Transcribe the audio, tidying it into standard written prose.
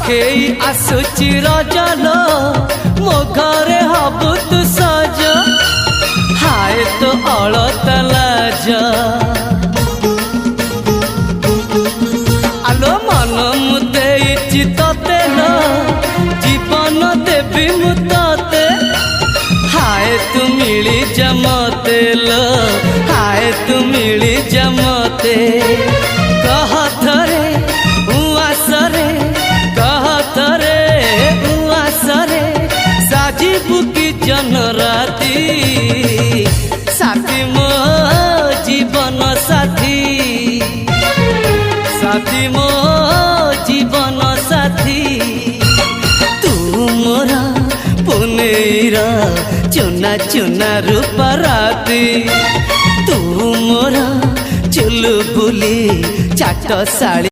आखेई आसुची रजलो मो घरे हबु तू सज हाय तो अलता लाज आलो मन मुते चितते लो जीवन देवी मुते हाय तू मिली जमते लो हाय तू मिली जमते कहथरे उआसरे कहथरे उआसरे साजिबु की जन राती साथी मो जीवन साथी साथी मो जीवन साथी तू मोरा पुनेरा चुना चुना रूपा राती तू मोरा चुलबुली चाट साड़ी।